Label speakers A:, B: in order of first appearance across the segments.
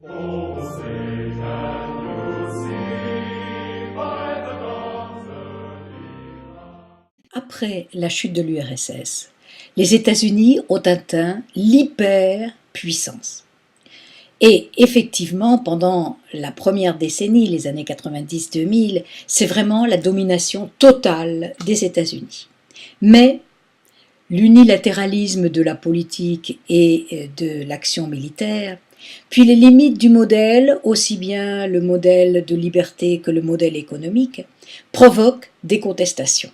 A: Oh, say can you see by the dawn's early light.
B: Après la chute de l'URSS, les États-Unis ont atteint l'hyperpuissance. Et effectivement, pendant la première décennie, les années 90-2000, c'est vraiment la domination totale des États-Unis. Mais l'unilatéralisme de la politique et de l'action militaire, puis les limites du modèle, aussi bien le modèle de liberté que le modèle économique, provoquent des contestations.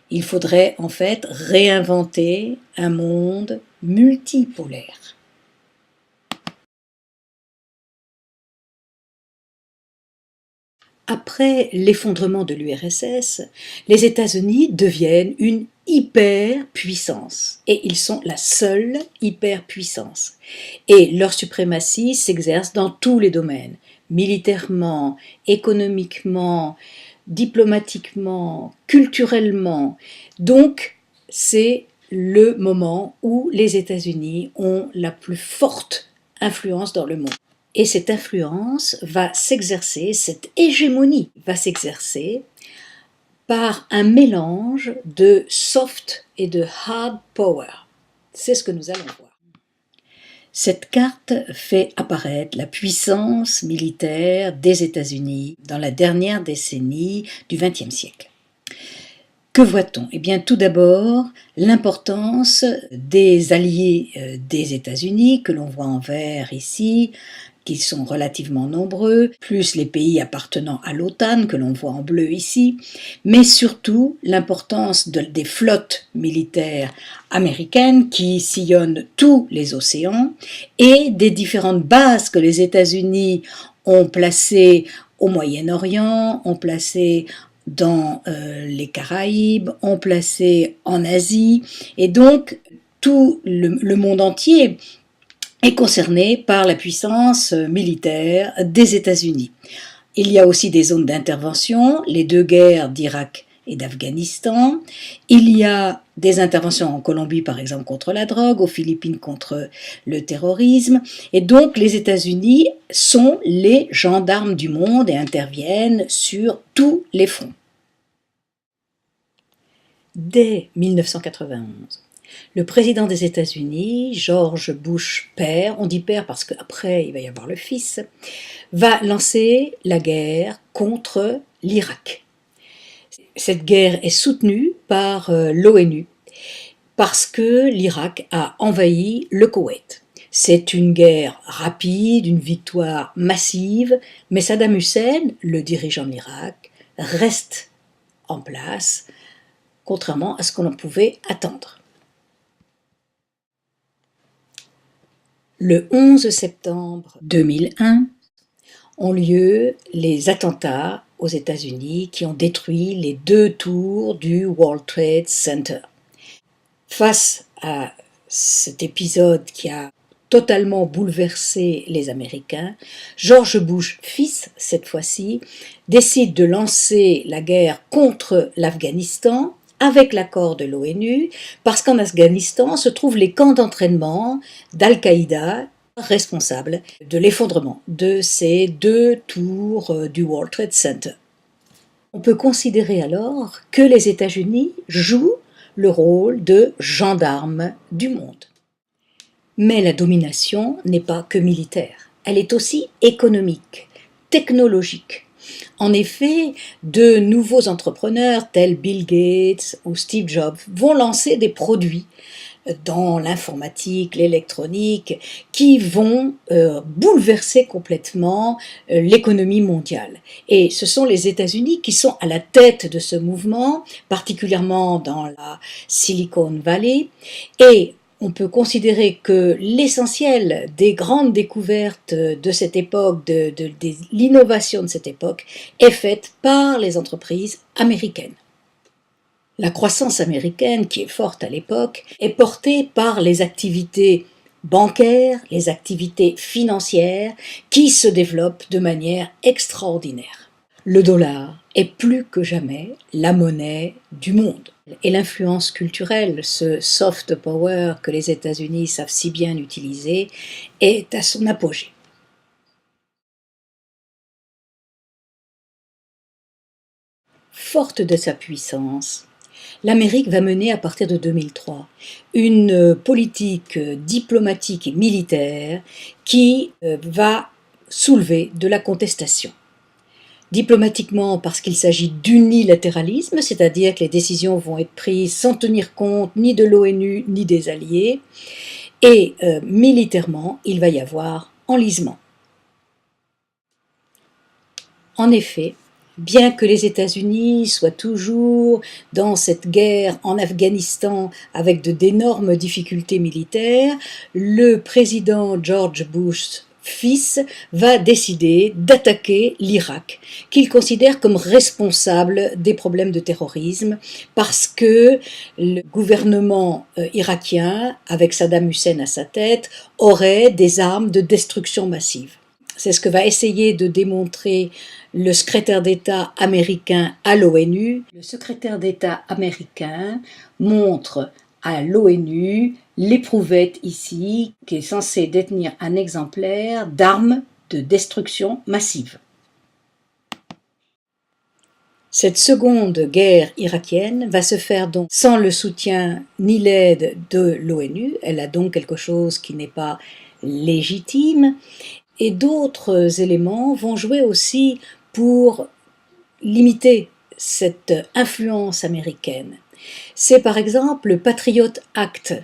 B: Il faudrait en fait réinventer un monde multipolaire. Après l'effondrement de l'URSS, les États-Unis deviennent une hyperpuissance et ils sont la seule hyperpuissance. Et leur suprématie s'exerce dans tous les domaines, militairement, économiquement, diplomatiquement, culturellement. Donc, c'est le moment où les États-Unis ont la plus forte influence dans le monde. Et cette influence va s'exercer, cette hégémonie va s'exercer par un mélange de soft et de hard power. C'est ce que nous allons voir. Cette carte fait apparaître la puissance militaire des États-Unis dans la dernière décennie du XXe siècle. Que voit-on? Eh bien, tout d'abord, l'importance des alliés des États-Unis, que l'on voit en vert ici, qui sont relativement nombreux, plus les pays appartenant à l'OTAN, que l'on voit en bleu ici, mais surtout l'importance des flottes militaires américaines qui sillonnent tous les océans et des différentes bases que les États-Unis ont placées au Moyen-Orient, ont placées dans les Caraïbes, ont placé en Asie, et donc tout le monde entier est concerné par la puissance militaire des États-Unis. Il y a aussi des zones d'intervention, les deux guerres d'Irak et d'Afghanistan. Il y a des interventions en Colombie, par exemple, contre la drogue, aux Philippines contre le terrorisme. Et donc, les États-Unis sont les gendarmes du monde et interviennent sur tous les fronts. Dès 1991, le président des États-Unis, George Bush père, on dit père parce qu'après il va y avoir le fils, va lancer la guerre contre l'Irak. Cette guerre est soutenue par l'ONU parce que l'Irak a envahi le Koweït. C'est une guerre rapide, une victoire massive, mais Saddam Hussein, le dirigeant de l'Irak, reste en place, contrairement à ce que l'on pouvait attendre. Le 11 septembre 2001 ont lieu les attentats aux États-Unis qui ont détruit les 2 tours du World Trade Center. Face à cet épisode qui a totalement bouleversé les Américains, George Bush fils, cette fois-ci, décide de lancer la guerre contre l'Afghanistan avec l'accord de l'ONU, parce qu'en Afghanistan se trouvent les camps d'entraînement d'Al-Qaïda, responsables de l'effondrement de ces 2 tours du World Trade Center. On peut considérer alors que les États-Unis jouent le rôle de gendarmes du monde. Mais la domination n'est pas que militaire, elle est aussi économique, technologique. En effet, de nouveaux entrepreneurs tels Bill Gates ou Steve Jobs vont lancer des produits dans l'informatique, l'électronique, qui vont bouleverser complètement l'économie mondiale. Et ce sont les États-Unis qui sont à la tête de ce mouvement, particulièrement dans la Silicon Valley, et on peut considérer que l'essentiel des grandes découvertes de cette époque, de l'innovation de cette époque, est faite par les entreprises américaines. La croissance américaine, qui est forte à l'époque, est portée par les activités bancaires, les activités financières, qui se développent de manière extraordinaire. Le dollar est plus que jamais la monnaie du monde. Et l'influence culturelle, ce soft power que les États-Unis savent si bien utiliser, est à son apogée. forte de sa puissance, l'Amérique va mener à partir de 2003 une politique diplomatique et militaire qui va soulever de la contestation. Diplomatiquement parce qu'il s'agit d'unilatéralisme, c'est-à-dire que les décisions vont être prises sans tenir compte ni de l'ONU ni des alliés, et militairement, il va y avoir enlisement. En effet, bien que les États-Unis soient toujours dans cette guerre en Afghanistan avec d'énormes difficultés militaires, le président George Bush fils va décider d'attaquer l'Irak, qu'il considère comme responsable des problèmes de terrorisme, parce que le gouvernement irakien, avec Saddam Hussein à sa tête, aurait des armes de destruction massive. C'est ce que va essayer de démontrer le secrétaire d'État américain à l'ONU. Le secrétaire d'État américain montre à l'ONU l'éprouvette ici, qui est censée détenir un exemplaire d'armes de destruction massive. Cette seconde guerre irakienne va se faire donc sans le soutien ni l'aide de l'ONU. Elle a donc quelque chose qui n'est pas légitime. Et d'autres éléments vont jouer aussi pour limiter cette influence américaine. C'est par exemple le Patriot Act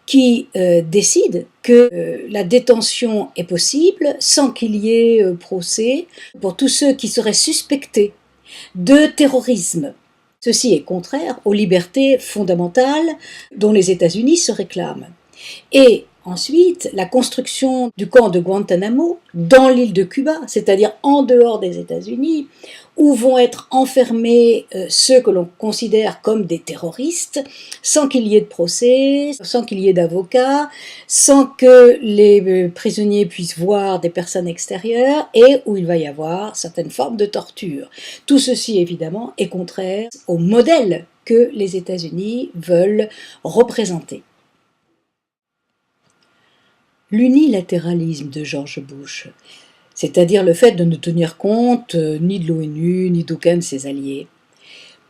B: qui décide que la détention est possible sans qu'il y ait procès pour tous ceux qui seraient suspectés de terrorisme. Ceci est contraire aux libertés fondamentales dont les États-Unis se réclament. Et ensuite, la construction du camp de Guantanamo dans l'île de Cuba, c'est-à-dire en dehors des États-Unis, où vont être enfermés ceux que l'on considère comme des terroristes, sans qu'il y ait de procès, sans qu'il y ait d'avocats, sans que les prisonniers puissent voir des personnes extérieures, et où il va y avoir certaines formes de torture. Tout ceci, évidemment, est contraire au modèle que les États-Unis veulent représenter. L'unilatéralisme de George Bush, c'est-à-dire le fait de ne tenir compte ni de l'ONU, ni d'aucun de ses alliés,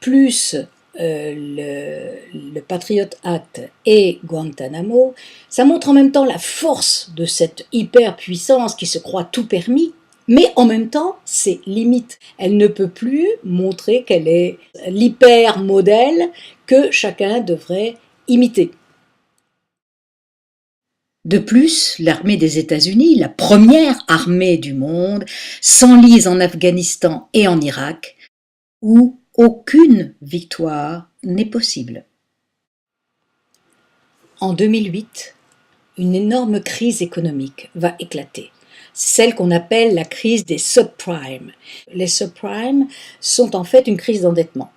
B: plus le Patriot Act et Guantanamo, ça montre en même temps la force de cette hyperpuissance qui se croit tout permis, mais en même temps ses limites. Elle ne peut plus montrer qu'elle est l'hyper-modèle que chacun devrait imiter. De plus, l'armée des États-Unis, la première armée du monde, s'enlise en Afghanistan et en Irak, où aucune victoire n'est possible. En 2008, une énorme crise économique va éclater. C'est celle qu'on appelle la crise des subprimes. Les subprimes sont en fait une crise d'endettement.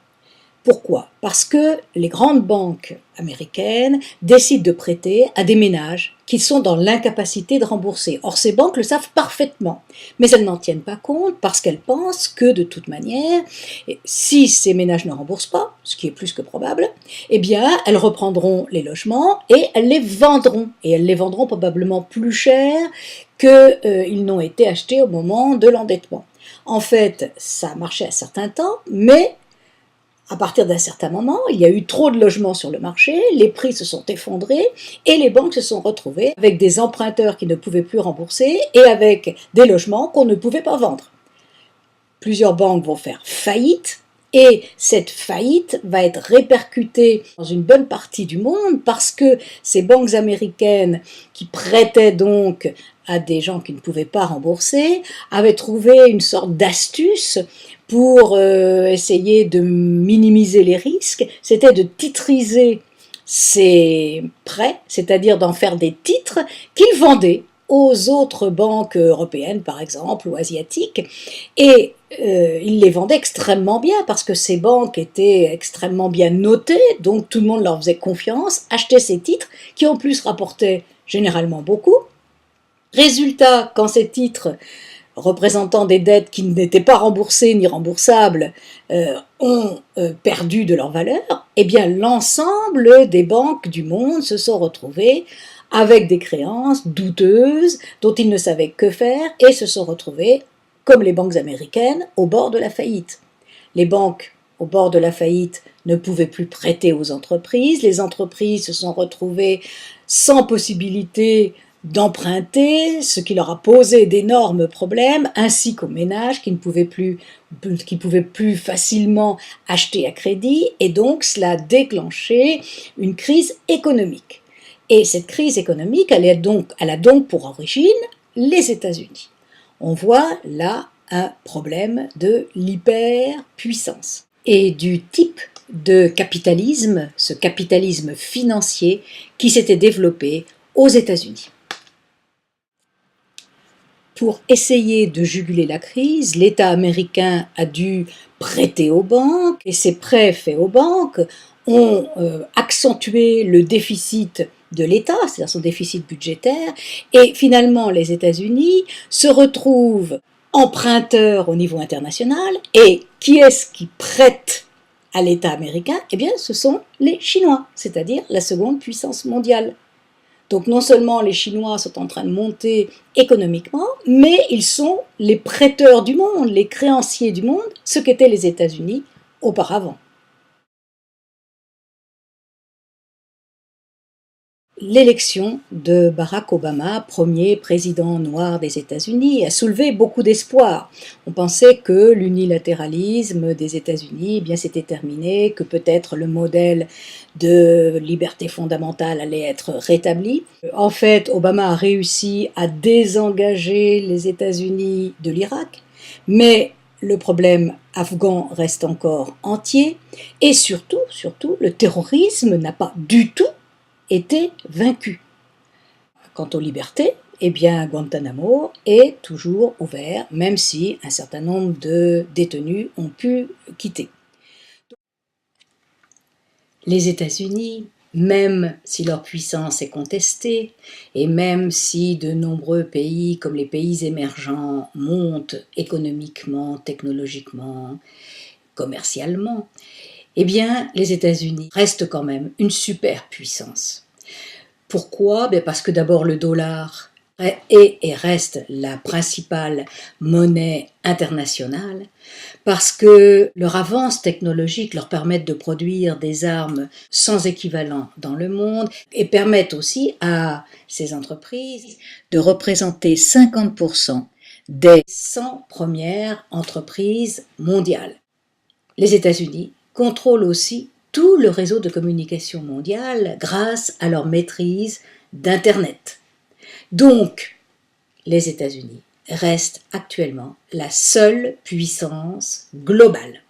B: Pourquoi ? Parce que les grandes banques américaines décident de prêter à des ménages qui sont dans l'incapacité de rembourser. Or, ces banques le savent parfaitement, mais elles n'en tiennent pas compte parce qu'elles pensent que, de toute manière, si ces ménages ne remboursent pas, ce qui est plus que probable, eh bien, elles reprendront les logements et elles les vendront. Et elles les vendront probablement plus cher qu'ils n'ont été achetés au moment de l'endettement. En fait, ça a marché un certain temps, mais à partir d'un certain moment, il y a eu trop de logements sur le marché, les prix se sont effondrés et les banques se sont retrouvées avec des emprunteurs qui ne pouvaient plus rembourser et avec des logements qu'on ne pouvait pas vendre. Plusieurs banques vont faire faillite et cette faillite va être répercutée dans une bonne partie du monde parce que ces banques américaines qui prêtaient donc à des gens qui ne pouvaient pas rembourser avaient trouvé une sorte d'astuce pour essayer de minimiser les risques, c'était de titriser ces prêts, c'est-à-dire d'en faire des titres qu'ils vendaient aux autres banques européennes, par exemple, ou asiatiques, et ils les vendaient extrêmement bien, parce que ces banques étaient extrêmement bien notées, donc tout le monde leur faisait confiance, achetait ces titres, qui en plus rapportaient généralement beaucoup. Résultat, quand ces titres représentant des dettes qui n'étaient pas remboursées ni remboursables ont perdu de leur valeur, eh bien l'ensemble des banques du monde se sont retrouvées avec des créances douteuses dont ils ne savaient que faire et se sont retrouvées, comme les banques américaines, au bord de la faillite. Les banques au bord de la faillite, ne pouvaient plus prêter aux entreprises. Les entreprises se sont retrouvées sans possibilité d'emprunter, ce qui leur a posé d'énormes problèmes, ainsi qu'aux ménages qui pouvaient plus facilement acheter à crédit, et donc cela a déclenché une crise économique. Et cette crise économique, elle a donc pour origine les États-Unis. On voit là un problème de l'hyperpuissance et du type de capitalisme, ce capitalisme financier qui s'était développé aux États-Unis. Pour essayer de juguler la crise, l'État américain a dû prêter aux banques, et ces prêts faits aux banques ont accentué le déficit de l'État, c'est-à-dire son déficit budgétaire, et finalement les États-Unis se retrouvent emprunteurs au niveau international, et qui est-ce qui prête à l'État américain? Eh bien, ce sont les Chinois, c'est-à-dire la seconde puissance mondiale. Donc non seulement les Chinois sont en train de monter économiquement, mais ils sont les prêteurs du monde, les créanciers du monde, ce qu'étaient les États-Unis auparavant. L'élection de Barack Obama, premier président noir des États-Unis, a soulevé beaucoup d'espoir. On pensait que l'unilatéralisme des États-Unis, eh bien, c'était terminé, que peut-être le modèle de liberté fondamentale allait être rétabli. En fait, Obama a réussi à désengager les États-Unis de l'Irak, mais le problème afghan reste encore entier, et surtout, le terrorisme n'a pas du tout été vaincu. Quant aux libertés, eh bien Guantanamo est toujours ouvert, même si un certain nombre de détenus ont pu quitter. Les États-Unis, même si leur puissance est contestée, et même si de nombreux pays, comme les pays émergents, montent économiquement, technologiquement, commercialement, eh bien, les États-Unis restent quand même une superpuissance. Pourquoi? Parce que d'abord le dollar est et reste la principale monnaie internationale, parce que leur avance technologique leur permet de produire des armes sans équivalent dans le monde et permettent aussi à ces entreprises de représenter 50% des 100 premières entreprises mondiales. Les États-Unis contrôlent aussi tout le réseau de communication mondial grâce à leur maîtrise d'Internet. Donc, les États-Unis restent actuellement la seule puissance globale.